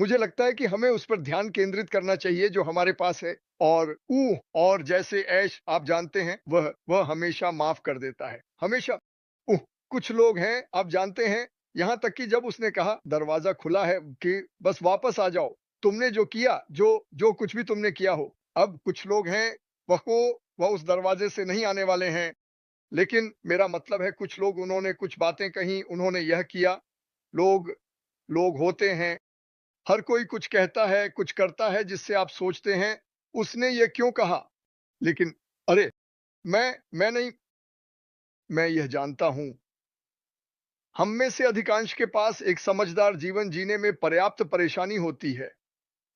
मुझे लगता है कि हमें उस पर ध्यान केंद्रित करना चाहिए जो हमारे पास है। और ऊह और जैसे ऐश आप जानते हैं वह हमेशा माफ कर देता है, हमेशा। उह कुछ लोग हैं आप जानते हैं, यहाँ तक कि जब उसने कहा दरवाजा खुला है कि बस वापस आ जाओ, तुमने जो किया, जो जो कुछ भी तुमने किया हो। अब कुछ लोग हैं वह उस दरवाजे से नहीं आने वाले हैं, लेकिन मेरा मतलब है कुछ लोग उन्होंने कुछ बातें कही, उन्होंने यह किया। लोग लोग होते हैं, हर कोई कुछ कहता है, कुछ करता है जिससे आप सोचते हैं उसने ये क्यों कहा? लेकिन अरे! मैं नहीं, मैं यह जानता हूँ, हम में से अधिकांश के पास एक समझदार जीवन जीने में पर्याप्त परेशानी होती है,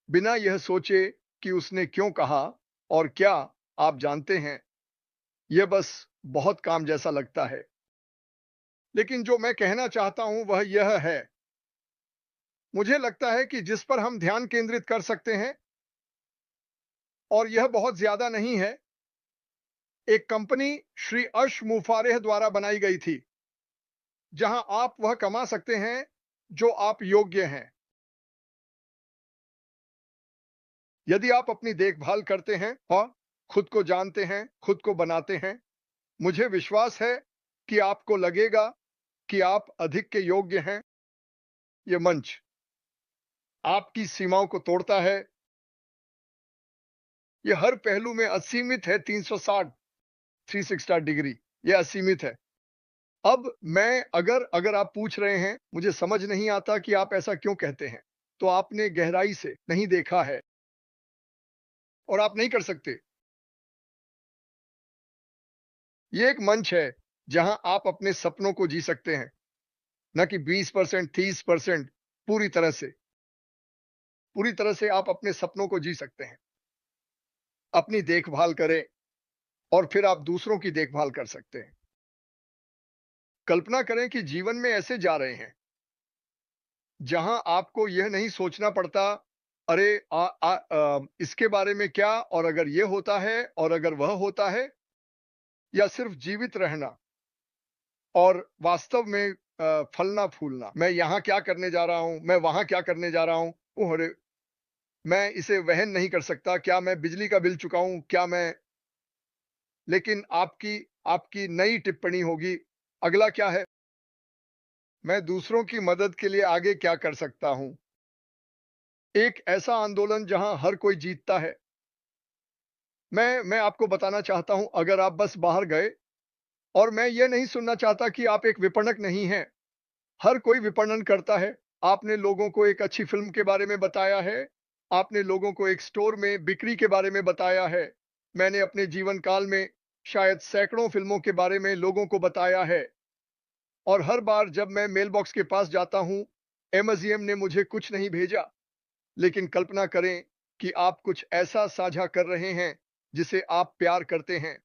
बिना यह सोचे कि उसने क्यों कहा। और क्या आप जानते हैं, यह बस बहुत काम जैसा लगता है। लेकिन जो मैं कहना चाहता हूँ वह यह है, मुझे लगता है कि जिस पर हम ध्यान केंद्रित कर सकते हैं, और यह बहुत ज़्यादा नहीं है, एक कंपनी श्री अर्श मुफारेह द्वारा बनाई गई थी, जहां आप वह कमा सकते हैं जो आप योग्य हैं। यदि आप अपनी देखभाल करते हैं और खुद को जानते हैं, खुद को बनाते हैं, मुझे विश्वास है कि आपको लगेगा कि आप अधिक के योग्य हैं। यह मंच आपकी सीमाओं को तोड़ता है। यह हर पहलू में असीमित है, 360 360 डिग्री यह असीमित है। अब मैं अगर अगर आप पूछ रहे हैं, मुझे समझ नहीं आता कि आप ऐसा क्यों कहते हैं, तो आपने गहराई से नहीं देखा है और आप नहीं कर सकते। ये एक मंच है जहां आप अपने सपनों को जी सकते हैं, न कि 20% 30%। पूरी तरह से पूरी तरह से आप अपने सपनों को जी सकते हैं। अपनी देखभाल करें और फिर आप दूसरों की देखभाल कर सकते हैं। कल्पना करें कि जीवन में ऐसे जा रहे हैं जहां आपको यह नहीं सोचना पड़ता, अरे इसके बारे में क्या, और अगर ये होता है और अगर वह होता है, या सिर्फ जीवित रहना और वास्तव में फलना फूलना। मैं यहाँ क्या करने जा रहा हूँ, मैं वहां क्या करने जा रहा हूँ। ओह अरे, मैं इसे वहन नहीं कर सकता, क्या मैं बिजली का बिल चुकाऊं, क्या मैं। लेकिन आपकी आपकी नई टिप्पणी होगी, अगला क्या है, मैं दूसरों की मदद के लिए आगे क्या कर सकता हूं। एक ऐसा आंदोलन जहां हर कोई जीतता है। मैं आपको बताना चाहता हूं, अगर आप बस बाहर गए, और मैं ये नहीं सुनना चाहता कि आप एक विपणक नहीं हैं। हर कोई विपणन करता है। आपने लोगों को एक अच्छी फिल्म के बारे में बताया है, आपने लोगों को एक स्टोर में बिक्री के बारे में बताया है। मैंने अपने जीवन काल में शायद सैकड़ों फिल्मों के बारे में लोगों को बताया है, और हर बार जब मैं मेल बॉक्स के पास जाता हूं, एमजीएम ने मुझे कुछ नहीं भेजा। लेकिन कल्पना करें कि आप कुछ ऐसा साझा कर रहे हैं जिसे आप प्यार करते हैं,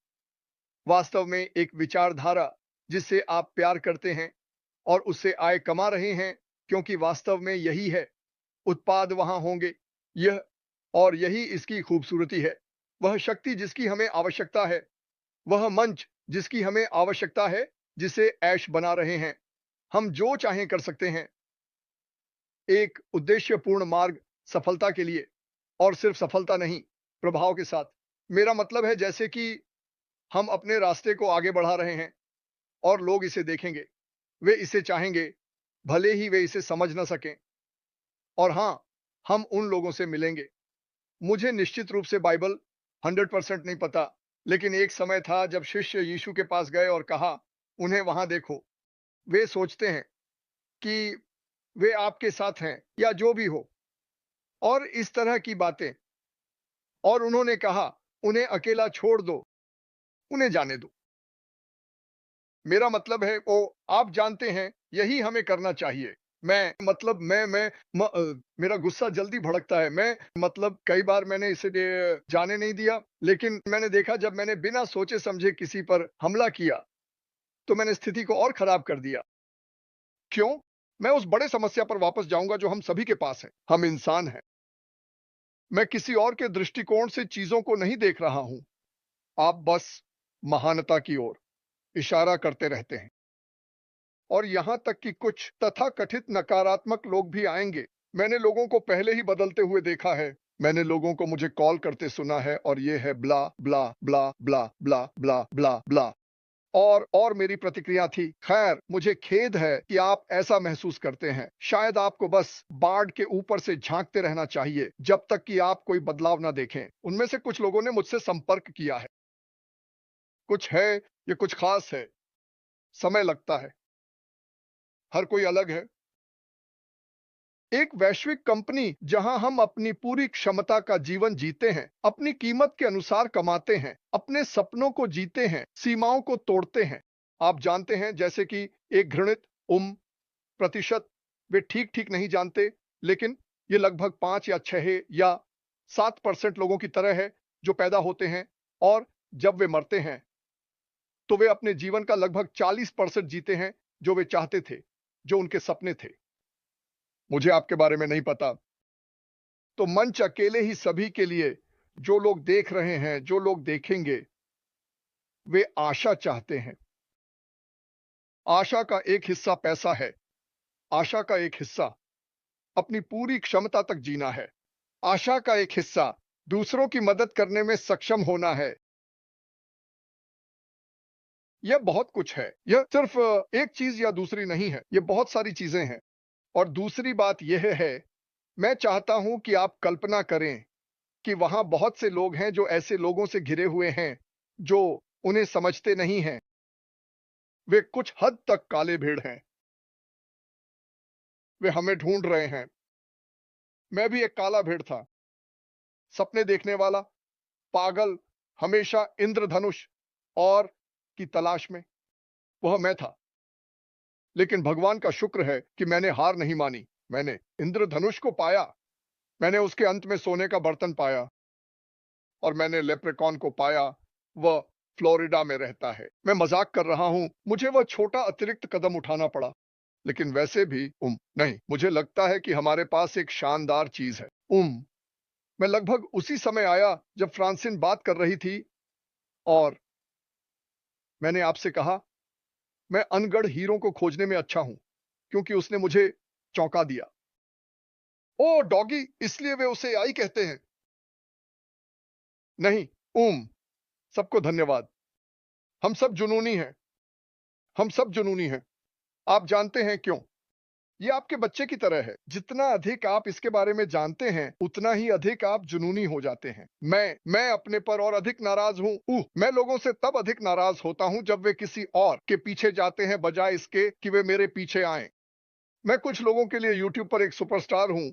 वास्तव में एक विचारधारा जिससे आप प्यार करते हैं, और उससे आय कमा रहे हैं, क्योंकि वास्तव में यही है। उत्पाद वहां होंगे, यह और यही इसकी खूबसूरती है। वह शक्ति जिसकी हमें आवश्यकता है, वह मंच जिसकी हमें आवश्यकता है, जिसे ऐश बना रहे हैं। हम जो चाहें कर सकते हैं, एक उद्देश्यपूर्ण मार्ग सफलता के लिए, और सिर्फ सफलता नहीं, प्रभाव के साथ। मेरा मतलब है जैसे कि हम अपने रास्ते को आगे बढ़ा रहे हैं और लोग इसे देखेंगे, वे इसे चाहेंगे, भले ही वे इसे समझ ना सकें। और हाँ, हम उन लोगों से मिलेंगे। मुझे निश्चित रूप से बाइबल 100% नहीं पता, लेकिन एक समय था जब शिष्य यीशु के पास गए और कहा, उन्हें वहां देखो। वे सोचते हैं कि वे आपके साथ हैं या जो भी हो, और इस तरह की बातें। और उन्होंने कहा, उन्हें अकेला छोड़ दो, उन्हें जाने दो। मेरा मतलब है वो, आप जानते हैं, यही हमें करना चाहिए। मैं मतलब मेरा गुस्सा जल्दी भड़कता है। मैं मतलब कई बार मैंने इसे जाने नहीं दिया, लेकिन मैंने देखा जब मैंने बिना सोचे समझे किसी पर हमला किया, तो मैंने स्थिति को और खराब कर दिया। क्यों? मैं उस बड़े समस्या पर वापस जाऊंगा जो हम सभी के पास है। हम इंसान हैं। मैं किसी और के दृष्टिकोण से चीजों को नहीं देख रहा हूं। आप बस महानता की ओर इशारा करते रहते हैं, और यहां तक कि कुछ तथाकथित नकारात्मक लोग भी आएंगे मैंने लोगों को पहले ही बदलते हुए देखा है। मैंने लोगों को मुझे कॉल करते सुना है और ये है ब्ला ब्ला ब्ला ब्ला ब्ला ब्ला ब्ला ब्ला। और मेरी प्रतिक्रिया थी, खैर मुझे खेद है कि आप ऐसा महसूस करते हैं। शायद आपको बस बाढ़ के ऊपर से झांकते रहना चाहिए जब तक कि आप कोई बदलाव ना देखें। उनमें से कुछ लोगों ने मुझसे संपर्क किया है। कुछ है, ये कुछ खास है, समय लगता है, हर कोई अलग है। एक वैश्विक कंपनी जहां हम अपनी पूरी क्षमता का जीवन जीते हैं, अपनी कीमत के अनुसार कमाते हैं, अपने सपनों को जीते हैं, सीमाओं को तोड़ते हैं। आप जानते हैं, जैसे कि एक घृणित प्रतिशत, वे ठीक ठीक नहीं जानते, लेकिन ये लगभग 5 या 6 या 7% लोगों की तरह है जो पैदा होते हैं और जब वे मरते हैं तो वे अपने जीवन का लगभग 40% जीते हैं जो वे चाहते थे, जो उनके सपने थे। मुझे आपके बारे में नहीं पता। तो मंच अकेले ही सभी के लिए, जो लोग देख रहे हैं, जो लोग देखेंगे, वे आशा चाहते हैं। आशा का एक हिस्सा पैसा है। आशा का एक हिस्सा अपनी पूरी क्षमता तक जीना है। आशा का एक हिस्सा दूसरों की मदद करने में सक्षम होना है। यह बहुत कुछ है। यह सिर्फ एक चीज या दूसरी नहीं है, यह बहुत सारी चीजें हैं। और दूसरी बात यह है, मैं चाहता हूं कि आप कल्पना करें कि वहां बहुत से लोग हैं जो ऐसे लोगों से घिरे हुए हैं जो उन्हें समझते नहीं हैं। वे कुछ हद तक काले भेड़ हैं। वे हमें ढूंढ रहे हैं। मैं भी एक काला भेड़ था, सपने देखने वाला, पागल, हमेशा इंद्रधनुष और की तलाश में। वह मैं था। लेकिन भगवान का शुक्र है कि मैंने हार नहीं मानी। मैंने इंद्रधनुष को पाया। मैंने उसके अंत में सोने का बर्तन पाया और मैंने लेप्रेकॉन को पाया। वह फ्लोरिडा में रहता है। मैं मजाक कर रहा हूं, मुझे वह छोटा अतिरिक्त कदम उठाना पड़ा। लेकिन वैसे भी नहीं, मुझे लगता है कि हमारे पास एक शानदार चीज है। मैं लगभग उसी समय आया जब फ्रांसिन बात कर रही थी और मैंने आपसे कहा, मैं अनगढ़ हीरों को खोजने में अच्छा हूं, क्योंकि उसने मुझे चौंका दिया। ओ डॉगी, इसलिए वे उसे आई कहते हैं। नहीं, सबको धन्यवाद। हम सब जुनूनी हैं। हम सब जुनूनी हैं। आप जानते हैं क्यों? ये आपके बच्चे की तरह है। जितना अधिक आप इसके बारे में जानते हैं, उतना ही अधिक आप जुनूनी हो जाते हैं। मैं अपने पर और अधिक नाराज हूं। मैं लोगों से तब अधिक नाराज होता हूं जब वे किसी और के पीछे जाते हैं बजाय इसके कि वे मेरे पीछे आएं। मैं कुछ लोगों के लिए यूट्यूब पर एक सुपरस्टार हूं।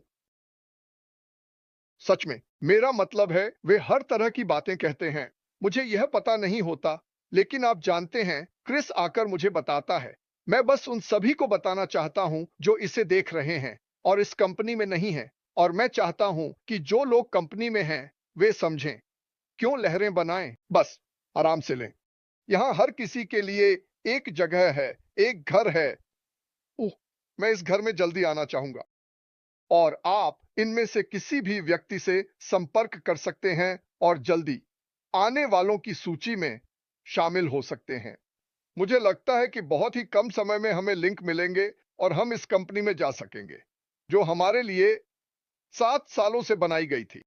सच में, मेरा मतलब है, वे हर तरह की बातें कहते हैं। मुझे यह पता नहीं होता, लेकिन आप जानते हैं, क्रिस आकर मुझे बताता है। मैं बस उन सभी को बताना चाहता हूं जो इसे देख रहे हैं और इस कंपनी में नहीं हैं। और मैं चाहता हूं कि जो लोग कंपनी में हैं, वे समझें। क्यों लहरें बनाएं? बस आराम से लें। यहां हर किसी के लिए एक जगह है, एक घर है। उह, मैं इस घर में जल्दी आना चाहूंगा। और आप इनमें से किसी भी व्यक्ति से संपर्क कर सकते हैं और जल्दी आने वालों की सूची में शामिल हो सकते हैं। मुझे लगता है कि बहुत ही कम समय में हमें लिंक मिलेंगे और हम इस कंपनी में जा सकेंगे, जो हमारे लिए 7 सालों से बनाई गई थी।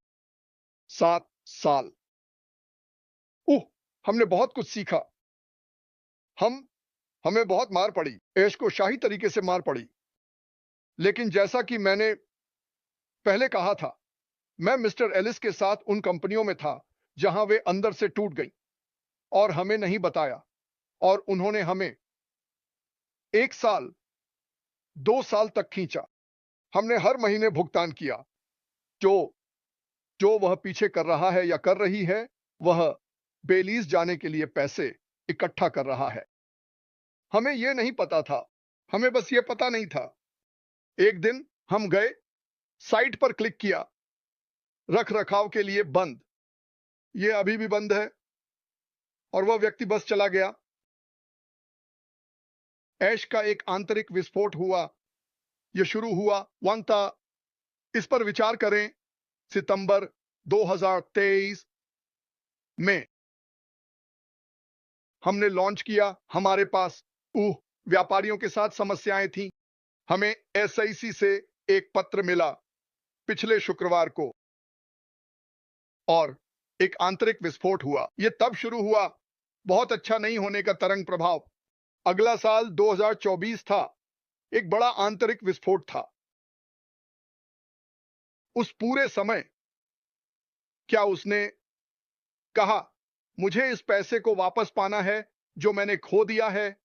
7 साल। हमने बहुत कुछ सीखा। हम हमें बहुत मार पड़ी, ऐश को शाही तरीके से मार पड़ी। लेकिन जैसा कि मैंने पहले कहा था, मैं मिस्टर एलिस के साथ उन कंपनियों में था जहां वे अंदर से टूट गई और हमें नहीं बताया। और उन्होंने हमें 1 साल, 2 साल तक खींचा। हमने हर महीने भुगतान किया। जो जो वह पीछे कर रहा है या कर रही है, वह बेलीज जाने के लिए पैसे इकट्ठा कर रहा है। हमें यह नहीं पता था। हमें बस यह पता नहीं था। एक दिन हम गए, साइट पर क्लिक किया, रख रखाव के लिए बंद। यह अभी भी बंद है। और वह व्यक्ति बस चला गया। ऐश का एक आंतरिक विस्फोट हुआ। यह शुरू हुआ वांता। इस पर विचार करें, सितंबर 2023 में हमने लॉन्च किया। हमारे पास व्यापारियों के साथ समस्याएं थीं। हमें एसआईसी से एक पत्र मिला पिछले शुक्रवार को और एक आंतरिक विस्फोट हुआ। ये तब शुरू हुआ बहुत अच्छा नहीं होने का तरंग प्रभाव। अगला साल 2024 था, एक बड़ा आंतरिक विस्फोट था। उस पूरे समय क्या उसने कहा मुझे इस पैसे को वापस पाना है जो मैंने खो दिया है,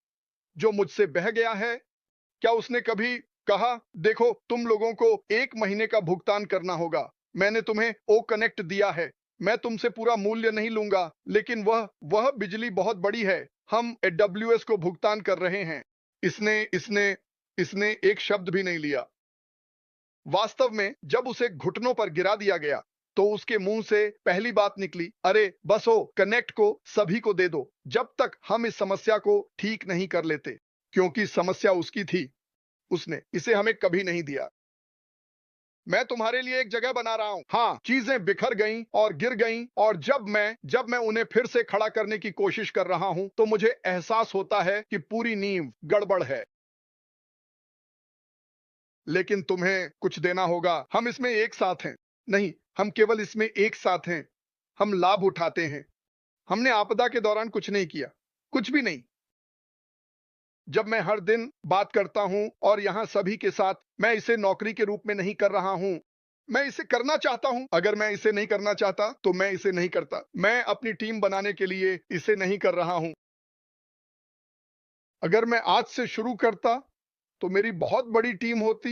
जो मुझसे बह गया है? क्या उसने कभी कहा देखो तुम लोगों को 1 महीने का भुगतान करना होगा, मैंने तुम्हें ओ कनेक्ट दिया है, मैं तुमसे पूरा मूल्य नहीं लूंगा, लेकिन वह बिजली बहुत बड़ी है, हम एडब्ल्यूएस को भुगतान कर रहे हैं। इसने इसने इसने एक शब्द भी नहीं लिया। वास्तव में जब उसे घुटनों पर गिरा दिया गया तो उसके मुंह से पहली बात निकली, अरे बस ओ कनेक्ट को सभी को दे दो जब तक हम इस समस्या को ठीक नहीं कर लेते। क्योंकि समस्या उसकी थी, उसने इसे हमें कभी नहीं दिया। मैं तुम्हारे लिए एक जगह बना रहा हूं। हाँ, चीजें बिखर गईं और गिर गईं और जब मैं उन्हें फिर से खड़ा करने की कोशिश कर रहा हूं तो मुझे एहसास होता है कि पूरी नींव गड़बड़ है। लेकिन तुम्हें कुछ देना होगा। हम इसमें एक साथ हैं। नहीं, हम केवल इसमें एक साथ हैं। हम लाभ उठाते हैं। हमने आपदा के दौरान कुछ नहीं किया, कुछ भी नहीं। जब मैं हर दिन बात करता हूं और यहां सभी के साथ, मैं इसे नौकरी के रूप में नहीं कर रहा हूं। मैं इसे करना चाहता हूं। अगर मैं इसे नहीं करना चाहता तो मैं इसे नहीं करता। मैं अपनी टीम बनाने के लिए इसे नहीं कर रहा हूं। अगर मैं आज से शुरू करता तो मेरी बहुत बड़ी टीम होती।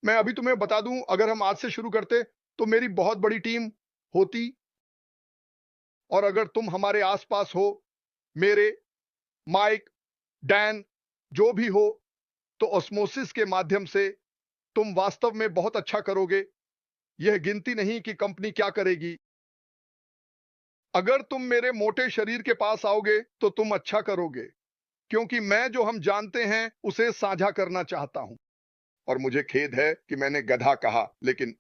मैं अभी तुम्हें बता दूं, अगर हम आज से शुरू करते तो मेरी बहुत बड़ी टीम होती। और अगर तुम हमारे आसपास हो, मेरे, माइक, डैन, जो भी हो, तो ऑस्मोसिस के माध्यम से तुम वास्तव में बहुत अच्छा करोगे। यह गिनती नहीं कि कंपनी क्या करेगी। अगर तुम मेरे मोटे शरीर के पास आओगे तो तुम अच्छा करोगे, क्योंकि मैं जो हम जानते हैं उसे साझा करना चाहता हूं। और मुझे खेद है कि मैंने गधा कहा, लेकिन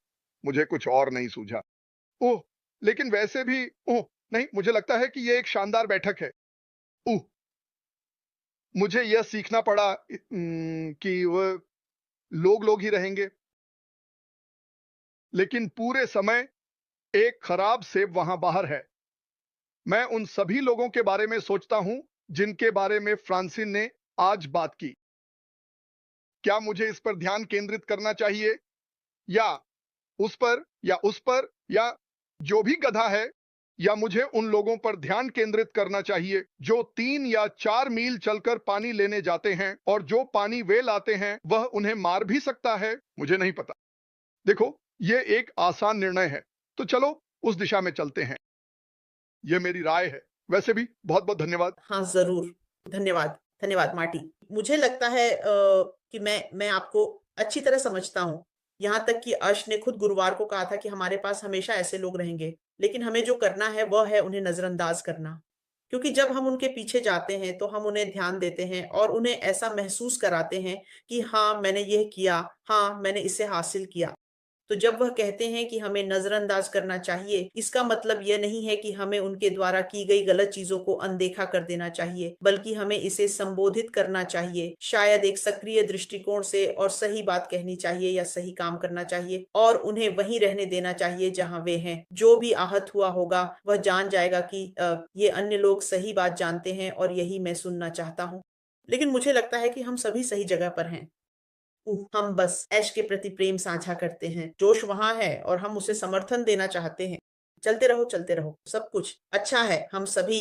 मुझे कुछ और नहीं सूझा। ओह, लेकिन वैसे भी ओह नहीं, मुझे लगता है कि यह एक शानदार बैठक है। ओह, मुझे यह सीखना पड़ा कि वह लोग लोग ही रहेंगे, लेकिन पूरे समय एक खराब सेब वहां बाहर है। मैं उन सभी लोगों के बारे में सोचता हूं जिनके बारे में फ्रांसिन ने आज बात की। क्या मुझे इस पर ध्यान केंद्रित करना चाहिए या उस पर या उस पर या जो भी गधा है, या मुझे उन लोगों पर ध्यान केंद्रित करना चाहिए जो 3 या 4 मील चलकर पानी लेने जाते हैं और जो पानी वे लाते हैं वह उन्हें मार भी सकता है? मुझे नहीं पता। देखो, यह एक आसान निर्णय है, तो चलो उस दिशा में चलते हैं। यह मेरी राय है। वैसे भी बहुत बहुत धन्यवाद। हाँ, ज़रूर। धन्यवाद, धन्यवाद मार्टी। मुझे लगता है कि मैं आपको अच्छी तरह समझता हूँ। यहाँ तक कि अर्श ने खुद गुरुवार को कहा था कि हमारे पास हमेशा ऐसे लोग रहेंगे, लेकिन हमें जो करना है वह है उन्हें नज़रअंदाज करना। क्योंकि जब हम उनके पीछे जाते हैं, तो हम उन्हें ध्यान देते हैं और उन्हें ऐसा महसूस कराते हैं कि हाँ, मैंने ये किया, हाँ, मैंने इसे हासिल किया। तो जब वह कहते हैं कि हमें नज़रअंदाज करना चाहिए, इसका मतलब यह नहीं है कि हमें उनके द्वारा की गई गलत चीज़ों को अनदेखा कर देना चाहिए, बल्कि हमें इसे संबोधित करना चाहिए, शायद एक सक्रिय दृष्टिकोण से, और सही बात कहनी चाहिए या सही काम करना चाहिए और उन्हें वहीं रहने देना चाहिए जहाँ वे हैं। जो भी आहत हुआ होगा, वह जान जाएगा कि ये अन्य लोग सही बात जानते हैं और यही मैं सुनना चाहता हूँ। लेकिन मुझे लगता है कि हम सभी सही जगह पर हैं। हम बस ऐश के प्रति प्रेम साझा करते हैं। जोश वहाँ है और हम उसे समर्थन देना चाहते हैं। चलते रहो, सब कुछ अच्छा है। हम सभी